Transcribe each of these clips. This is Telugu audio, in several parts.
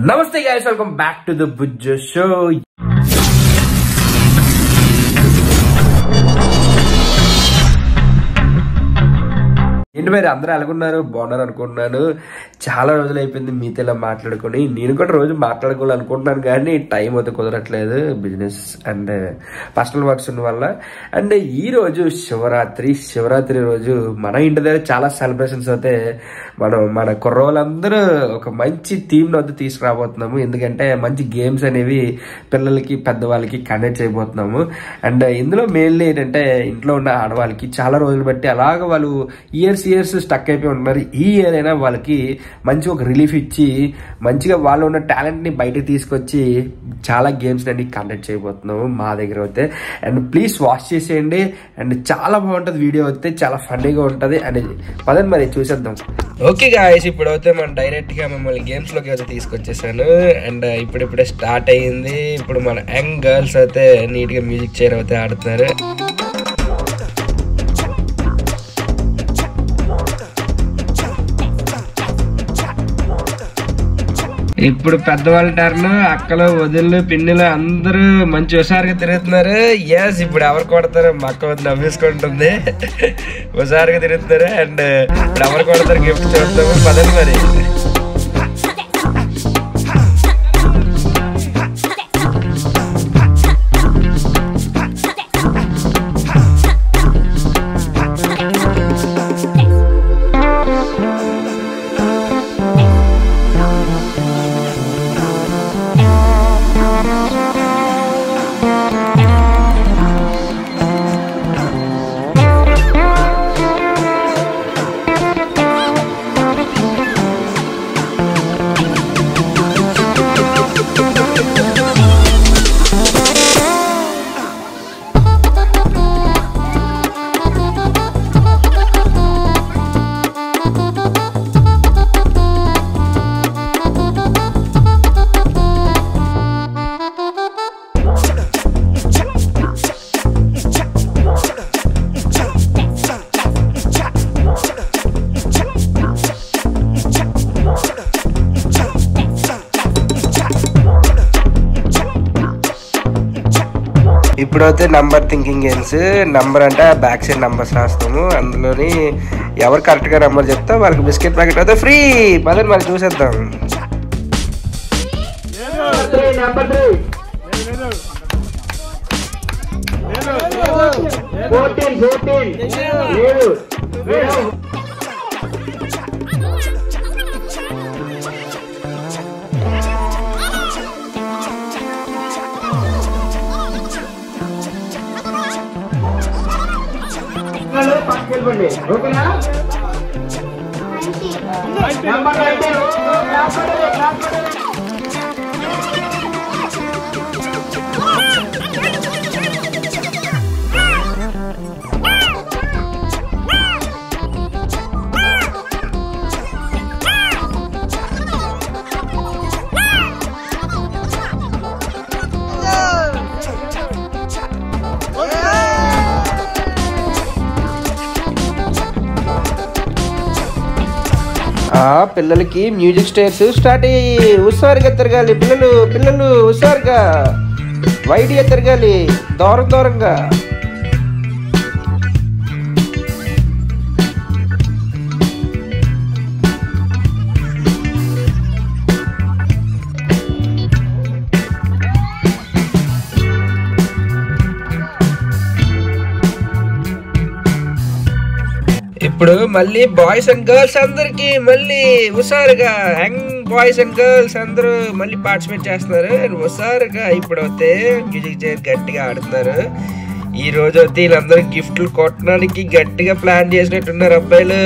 Namaste guys, welcome back to the Bujjo Show. ఏంటి మరి అందరూ ఎలాగున్నారు? బాగున్నారు అనుకుంటున్నాను. చాలా రోజులు అయిపోయింది మీతో ఇలా మాట్లాడుకుని. నేను కూడా రోజు మాట్లాడుకోవాలనుకుంటున్నాను కానీ టైం అయితే కుదరట్లేదు, బిజినెస్ అండ్ పర్సనల్ వర్క్స్ ఉన్న వల్ల. అండ్ ఈ రోజు శివరాత్రి రోజు మన ఇంటి దగ్గర చాలా సెలబ్రేషన్స్ అయితే మన కుర్రోళ్ళందరూ ఒక మంచి థీమ్ వద్ద తీసుకురాబోతున్నాము. ఎందుకంటే మంచి గేమ్స్ అనేవి పిల్లలకి పెద్దవాళ్ళకి కండక్ట్ చేయబోతున్నాము. అండ్ ఇందులో మెయిన్లీ ఏంటంటే ఇంట్లో ఉన్న ఆడవాళ్ళకి చాలా రోజులు బట్టి అలాగ వాళ్ళు ఇయర్స్ స్టక్ అయిపోయి ఉన్నారు. ఈ ఇయర్ అయినా వాళ్ళకి మంచి ఒక రిలీఫ్ ఇచ్చి మంచిగా వాళ్ళు ఉన్న టాలెంట్ ని బయటకు తీసుకొచ్చి చాలా గేమ్స్ అన్ని కండక్ట్ చేయబోతున్నాము మా దగ్గర అయితే. అండ్ ప్లీజ్ వాచ్ చేసేయండి. అండ్ చాలా బాగుంటుంది వీడియో అయితే, చాలా ఫన్నీగా ఉంటుంది. అండ్ పదండి మరి చూసేద్దాం. ఓకే గాయ్స్, ఇప్పుడు అయితే మనం డైరెక్ట్ గా మిమ్మల్ని గేమ్స్ లోకి అయితే తీసుకొచ్చేసాను. అండ్ ఇప్పుడిప్పుడే స్టార్ట్ అయ్యింది. ఇప్పుడు మన యంగ్ గర్ల్స్ అయితే నీట్ గా మ్యూజిక్ చైర్ అయితే ఆడుతున్నారు. ఇప్పుడు పెద్దవాళ్ళ టర్న్. అక్కలు, వదిళ్ళు, పిన్నులు అందరూ మంచి హుషారుగా తిరుగుతున్నారు. ఎస్, ఇప్పుడు ఎవరు కొడతారు? మా అక్క వద్ద నవ్వేసుకుంటుంది. హుషారుగా తిరుగుతున్నారు. అండ్ ఇప్పుడు ఎవరు కొడతారు గిఫ్ట్ చూస్తాము. పదండి మరి. ఇప్పుడైతే నంబర్ థింకింగ్ గేమ్స్. నంబర్ అంటే బ్యాక్ సైడ్ నంబర్స్ రాస్తాము. అందులోని ఎవరు కరెక్ట్గా నెంబర్ చెప్తా వాళ్ళకి బిస్కెట్ ప్యాకెట్ అయితే ఫ్రీ. పదండి మరి చూసేద్దాం. ఓకేనా? పిల్లలకి మ్యూజిక్ స్టైర్స్ స్టార్ట్ అయ్యి హుషారుగా తిరగాలి. పిల్లలు హుషారుగా వైడ్గా తిరగాలి, దూరంగా. ఇప్పుడు మళ్ళీ బాయ్స్ అండ్ గర్ల్స్ అందరికి మళ్ళీ హుషారుగా, యంగ్ బాయ్స్ అండ్ గర్ల్స్ అందరూ మళ్ళీ పార్టిసిపేట్ చేస్తున్నారు హుషారుగా. ఇప్పుడు అయితే మ్యూజిక్ చైర్ గట్టిగా ఆడుతున్నారు. ఈ రోజు అయితే వీళ్ళందరూ గిఫ్ట్లు కొట్టడానికి గట్టిగా ప్లాన్ చేసినట్టున్నారు అబ్బాయిలు.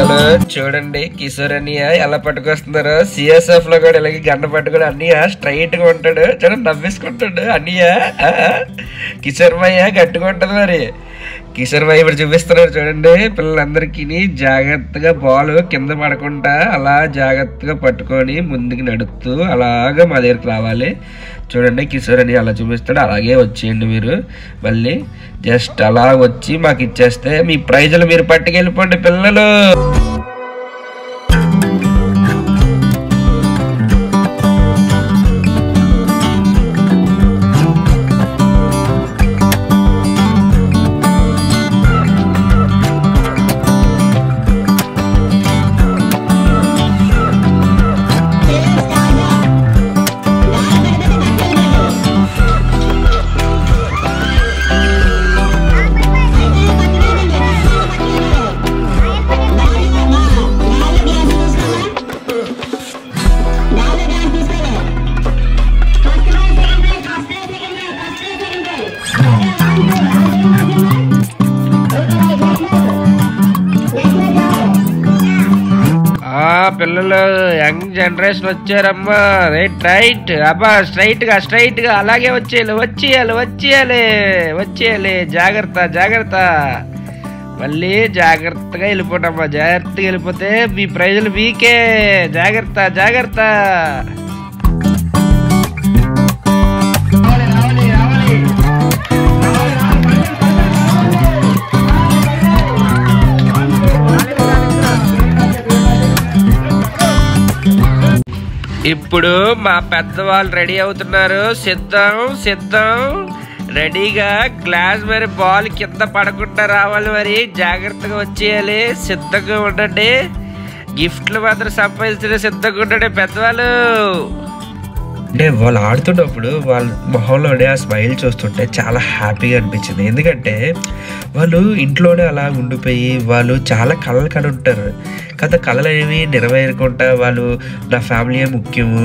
ఇప్పుడు చూడండి కిషోర్ అన్నయ్య ఎలా పట్టుకొస్తున్నారు. సిఎస్ఎఫ్ లో కూడా ఇలాగే గంట పట్టుకుని అన్నయ్య స్ట్రైట్ గా ఉంటాడు. చూడండి నవ్వేసుకుంటాడు అన్నయ్య. కిషోర్ మయ్య గట్టిగా ఉంటది మరి. కిషోర్ మయ్య ఇప్పుడు చూపిస్తున్నారు చూడండి పిల్లలందరికీ. జాగ్రత్తగా బాల్ కింద పడకుండా అలా జాగ్రత్తగా పట్టుకొని ముందుకు నడుస్తూ అలాగా మా దగ్గరికి రావాలి. చూడండి కిషోర్ అని అలా చూపిస్తాడు. అలాగే వచ్చేయండి మీరు. మళ్ళీ జస్ట్ అలా వచ్చి మాకు ఇచ్చేస్తే మీ ప్రైజులు మీరు పట్టుకెళ్ళిపోండి పిల్లలు. పిల్లలు యంగ్ జనరేషన్ వచ్చారమ్మా. రైట్ అబ్బా స్ట్రైట్ గా అలాగే వచ్చేయాలి. జాగ్రత్త మళ్ళీ జాగ్రత్తగా వెళ్ళిపోటమ్మా. జాగ్రత్తగా వెళ్ళిపోతే మీ ప్రైజులు మీకే. జాగ్రత్త. ఇప్పుడు మా పెద్దవాళ్ళు రెడీ అవుతున్నారు. సిద్ధం రెడీగా. గ్లాస్ మరి బాల్ కింద పడకుండా రావాలి. మరి జాగ్రత్తగా వచ్చేయాలి. సిద్ధంగా ఉండండి. గిఫ్ట్లు మాత్రం సంపాదించడం సిద్ధంగా ఉండండి పెద్దవాళ్ళు. అంటే వాళ్ళు ఆడుతున్నప్పుడు వాళ్ళ మొహంలోనే ఆ స్మైల్ చూస్తుంటే చాలా హ్యాపీగా అనిపించింది. ఎందుకంటే వాళ్ళు ఇంట్లోనే అలా ఉండిపోయి వాళ్ళు చాలా కళలు కని ఉంటారు కదా. కళలు అనేవి నెరవేరుకుంటా వాళ్ళు నా ఫ్యామిలీ ముఖ్యము,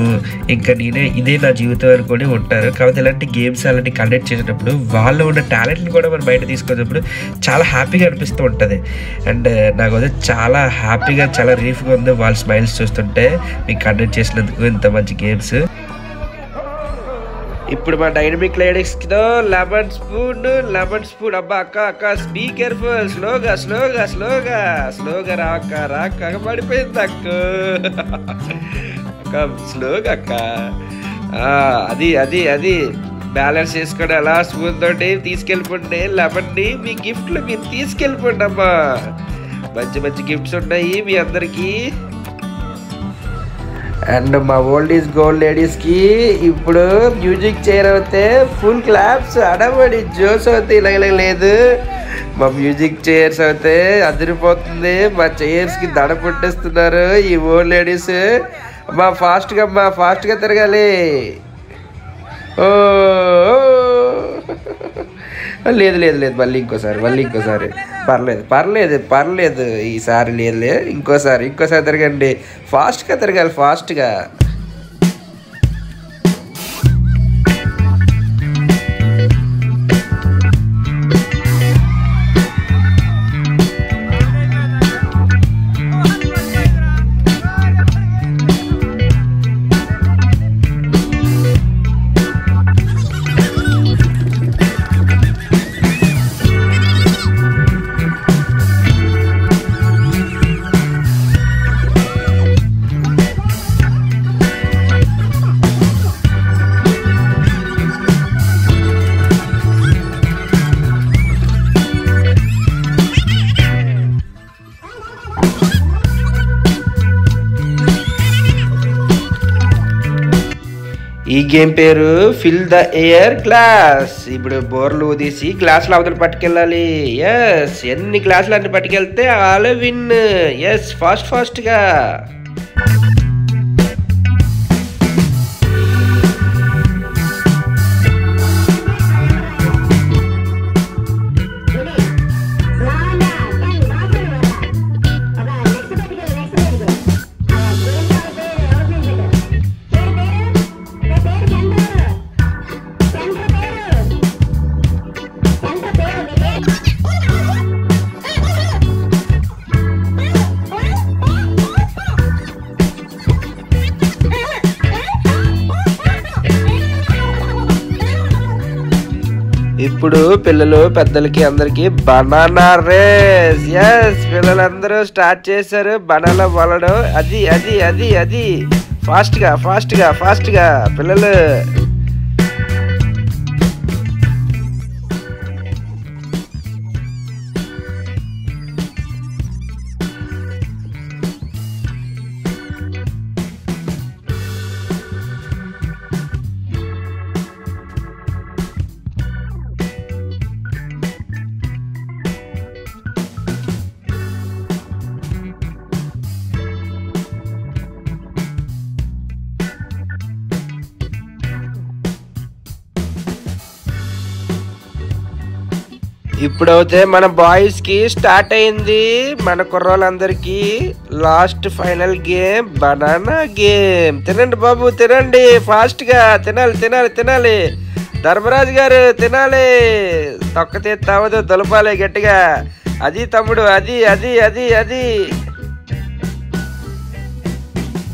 ఇంకా ఇదే నా జీవితం అనుకొని ఉంటారు. కాబట్టి ఇలాంటి గేమ్స్ అలాంటి కండక్ట్ చేసేటప్పుడు వాళ్ళు ఉన్న టాలెంట్ని కూడా మనం బయట తీసుకున్నప్పుడు చాలా హ్యాపీగా అనిపిస్తూ ఉంటుంది. అండ్ నాకు అదే చాలా హ్యాపీగా చాలా రిలీఫ్గా ఉంది వాళ్ళ స్మైల్స్ చూస్తుంటే మీకు కండక్ట్ చేసినందుకు ఇంత మంచి గేమ్స్. ఇప్పుడు మా డైనమిక్ లేడీస్తో లెమన్ స్పూన్. అబ్బా అక్క బీ కేర్ఫుల్. స్లోగా రాక పడిపోయింది అక్క. స్లోగా అక్క. అది బ్యాలెన్స్ చేసుకొని అలా స్పూన్ తోటి తీసుకెళ్ళిపోండి లెమన్ని. మీ గిఫ్ట్లు మీరు తీసుకెళ్ళిపోండి అమ్మా. మంచి గిఫ్ట్స్ ఉన్నాయి మీ అందరికీ. అండ్ మా ఓల్డ్ ఈజ్ గోల్డ్ లేడీస్కి ఇప్పుడు మ్యూజిక్ చైర్ అవుతే ఫుల్ క్లాప్స్ అడబడి జోస్ అవుతాయి. ఇలాగ లేదు మా మ్యూజిక్ చైర్స్ అవుతే అదిరిపోతుంది. మా చైర్స్కి దడ పుట్టిస్తున్నారు ఈ ఓల్డ్ లేడీస్. అమ్మా ఫాస్ట్గా తిరగాలి. ఓ లేదు మళ్ళీ ఇంకోసారి పర్లేదు ఈసారి లేదు. ఇంకోసారి తిరగండి. ఫాస్ట్గా తిరగాలి. ఈ గేమ్ పేరు ఫిల్ ద ఎయిర్ గ్లాస్. ఇప్పుడు బోర్లు తీసి గ్లాసులు అవతల పట్టుకెళ్ళాలి. ఎస్ ఎన్ని గ్లాసులు అన్ని పట్టుకెళ్తే ఆల్ విన్. ఎస్ ఫాస్ట్గా. ఇప్పుడు పిల్లలు పెద్దలకి అందరికి బనానా రేస్. ఎస్, పిల్లలందరూ స్టార్ట్ చేశారు బనానా వలడం. అది అది అది అది ఫాస్ట్ గా ఫాస్ట్ గా ఫాస్ట్ గా పిల్లలు. ఇప్పుడైతే మన బాయ్స్ కి స్టార్ట్ అయింది. మన కుర్రోళ్ళందరికీ last final game banana game. తినండి బాబు తినండి, ఫాస్ట్ గా తినాలి తినాలి తినాలి. ధర్మరాజు గారు తినాలి, తొక్కతే తవ్వదు, దులపాలి గట్టిగా. అది తమ్ముడు, అది అది అది అది.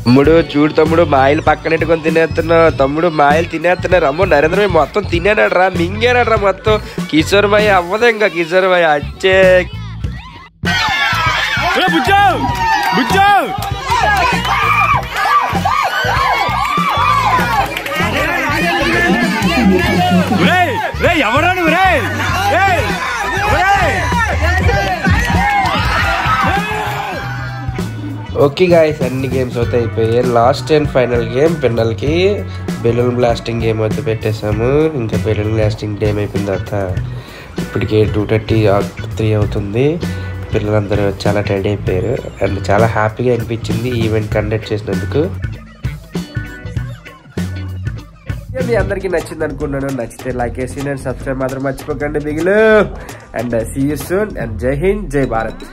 తమ్ముడు చూడు తమ్ముడు, మాయలు పక్కనెట్టుకొని తినేస్తున్నావు తమ్ముడు, మాయలు తినేస్తున్నారు. అమ్మో నరేంద్ర మొత్తం తినేనాడు రా, మింగేనాడు రా మొత్తం. కిషోర్ మాయ అవ్వదు ఇంకా, కిషోర్ మాయ అచ్చే. ఎవరా ఓకే గాయస్, అన్ని గేమ్స్ అయితే అయిపోయాయి. లాస్ట్ అండ్ ఫైనల్ గేమ్ పిల్లలకి బెలూన్ బ్లాస్టింగ్ గేమ్ అయితే పెట్టేసాము. ఇంకా బెలూన్ బ్లాస్టింగ్ గేమ్ అయిపోయిన తర్వాత ఇప్పటికే 2:30 అవుతుంది. పిల్లలందరూ చాలా టైర్డ్ అయిపోయారు అండ్ చాలా హ్యాపీగా అనిపించింది ఈవెంట్ కండక్ట్ చేసినందుకు. మీ అందరికీ నచ్చింది అనుకున్నాను. నచ్చితే లైక్ చేసి నేను సబ్స్క్రైబ్ మాత్రం మర్చిపోకండి బిగులు. And see you soon and జై హింద్, జై భారత్.